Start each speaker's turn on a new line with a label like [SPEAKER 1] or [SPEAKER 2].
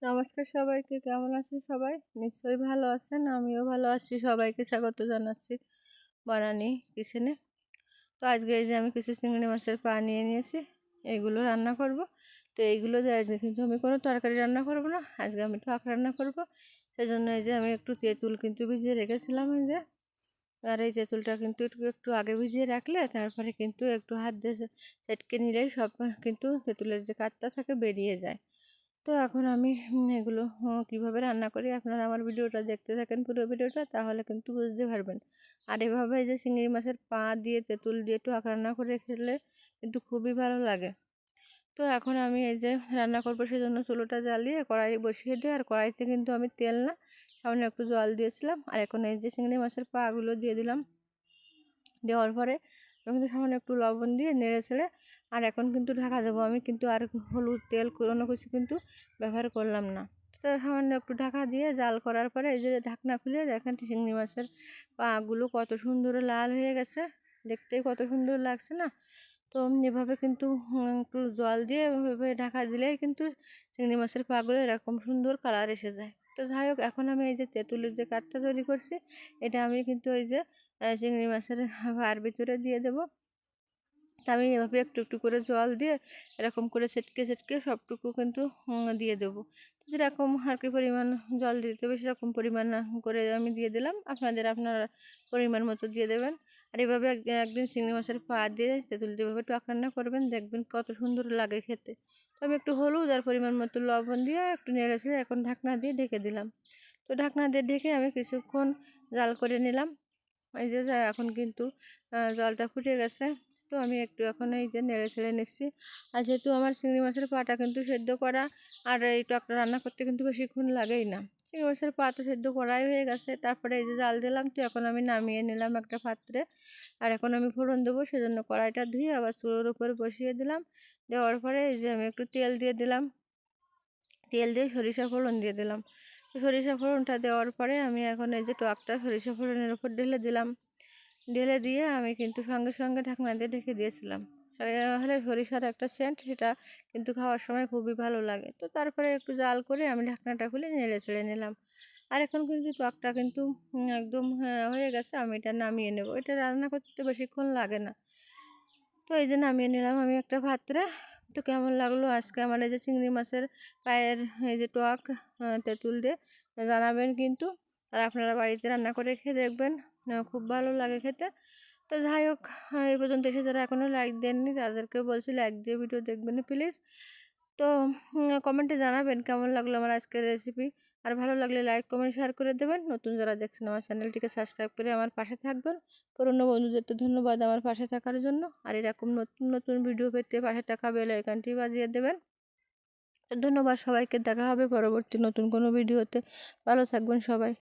[SPEAKER 1] নমস্কার সবাইকে, কেমন আছেন সবাই? নিশ্চয়ই ভালো আছেন, আমিও ভালো আছি। সবাইকে স্বাগত জানাচ্ছি বনানী কিচেনে। তো আজকে এই যে আমি কিছু চিংড়ি মাছের পা নিয়ে নিয়েছি, এইগুলো রান্না করব। তো এইগুলো দিয়ে আজকে কিন্তু আমি কোনো তরকারি রান্না করব না, আজকে আমি টক রান্না করব। সেজন্য এই যে আমি একটু তেঁতুল কিন্তু ভিজিয়ে রেখেছিলাম এই যে। আর এই তেঁতুলটা কিন্তু একটু একটু আগে ভিজিয়ে রাখলে তারপরে কিন্তু একটু হাত দিয়ে চেটকে নিলেই সব কিন্তু তেঁতুলের যে কাঠটা থাকে বেরিয়ে যায়। তো এখন আমি এগুলো কীভাবে রান্না করি, আপনারা আমার ভিডিওটা দেখতে থাকেন পুরো ভিডিওটা, তাহলে কিন্তু বুঝতে পারবেন। আর এভাবে এই যে চিংড়ি মাছের পা দিয়ে তেঁতুল দিয়ে টক রান্না করে খেলে কিন্তু খুবই ভালো লাগে। তো এখন আমি এই যে রান্না করবো, সেজন্য চুলোটা জ্বালিয়ে কড়াই বসিয়ে দিই। আর কড়াইতে কিন্তু আমি তেল না, সামান্য একটু জল দিয়েছিলাম। আর এখন এই যে চিংড়ি মাছের পাগুলো দিয়ে দিলাম। দেওয়ার পরে আমি কিন্তু সামান্য একটু লবণ দিয়ে নেড়ে ছেড়ে আর এখন কিন্তু ঢাকা দেবো। আমি কিন্তু আর হলুদ তেল কোনো কিছু কিন্তু ব্যবহার করলাম না। তো সামান্য একটু ঢাকা দিয়ে জাল করার পরে এই যে ঢাকনা খুলে দেখেন চিংড়ি মাছের পাগুলো কত সুন্দর লাল হয়ে গেছে, দেখতেই কত সুন্দর লাগছে না? তো এভাবে কিন্তু একটু জল দিয়ে এভাবে ঢাকা দিলেই কিন্তু চিংড়ি মাছের পাগুলো এরকম সুন্দর কালার এসে যায়। তো যাই হোক, এখন আমি এই যে তেঁতুলের যে কাঠটা তৈরি করছি, এটা আমি কিন্তু ওই যে চিংড়ি মাছের পার ভিতরে দিয়ে দেবো। তা আমি এভাবে একটু একটু করে জল দিয়ে এরকম করে ছেটকে ছেটকে সবটুকু কিন্তু দিয়ে দেবো। তো যেরকম আর কি পরিমাণ জল দিতে হবে সেরকম পরিমাণ করে আমি দিয়ে দিলাম। আপনারা পরিমাণ মতো দিয়ে দেবেন। আর এভাবে একদিন চিংড়ি মাছের পা দিয়ে তেঁতুল দিয়ে এভাবে টক রান্না করবেন, দেখবেন কত সুন্দর লাগে খেতে। তো আমি একটু হলুদ আর পরিমাণ মতো লবণ দিয়ে একটু নেড়েছে, এখন ঢাকনা দিয়ে ঢেকে দিলাম। তো ঢাকনা দিয়ে ঢেকে আমি কিছুক্ষণ জাল করে নিলাম। এই যে এখন কিন্তু জলটা ফুটে গেছে। তো আমি একটু এখন এই যে নেড়ে ছেড়ে নিচ্ছি। আর যেহেতু আমার চিংড়ি মাছের পাটা কিন্তু সেদ্ধ করা, আর এই টকটা রান্না করতে কিন্তু বেশিক্ষণ লাগেই না। চিংড়ি মাছের পা তো সেদ্ধ করাই হয়ে গেছে। তারপরে এই যে জাল দিলাম, তো এখন আমি নামিয়ে নিলাম একটা পাত্রে। আর এখন আমি ফোড়ন দেবো, সেজন্য কড়াইটা ধুয়ে আবার চুলোর উপরে বসিয়ে দিলাম। দেওয়ার পরে এই যে আমি একটু তেল দিয়ে দিলাম, তেল দিয়ে সরিষা ফোড়ন দিয়ে দিলাম। তো সরিষা ফোড়নটা দেওয়ার পরে আমি এখন এই যে টকটা সরিষা ফোড়নের উপর ঢেলে দিলাম। ঢেলে দিয়ে আমি কিন্তু সঙ্গে সঙ্গে ঢাকনা দিয়ে ঢেকে দিয়েছিলাম। হলে সরিষার একটা সেন্ট, সেটা কিন্তু খাওয়ার সময় খুবই ভালো লাগে। তো তারপরে একটু জাল করে আমি ঢাকনাটা খুলে নেড়ে চেড়ে নিলাম। আর এখন কিন্তু টকটা কিন্তু একদম হয়ে গেছে, আমি এটা নামিয়ে নেব। এটা রান্না করতে তো বেশিক্ষণ লাগে না। তো এই যে নামিয়ে নিলাম আমি একটা পাত্রে। তো কেমন লাগলো আজকে আমার এই যে চিংড়ি মাছের পায়ের এই যে টক তেঁতুল দিয়ে জানাবেন কিন্তু। আর আপনারা বাড়িতে রান্না করে খেয়ে দেখবেন, খুব ভালো লাগে খেতে। তো যাই হোক, এই পর্যন্ত এসে যারা এখনও লাইক দেননি তাদেরকে বলছি লাইক দিয়ে ভিডিও দেখবেন প্লিজ। তো কমেন্টে জানাবেন কেমন লাগলো আমার আজকের রেসিপি। আর ভালো লাগলে লাইক কমেন্ট শেয়ার করে দেবেন। নতুন যারা দেখছেন আমার চ্যানেলটিকে সাবস্ক্রাইব করে আমার পাশে থাকবেন। পুরনো বন্ধুদের তো ধন্যবাদ আমার পাশে থাকার জন্য। আর এরকম নতুন নতুন ভিডিও পেতে পাশে থাকা বেল আইকনটি বাজিয়ে দেবেন। ধন্যবাদ সবাইকে, দেখা হবে পরবর্তী নতুন কোনো ভিডিওতে। ভালো থাকবেন সবাই।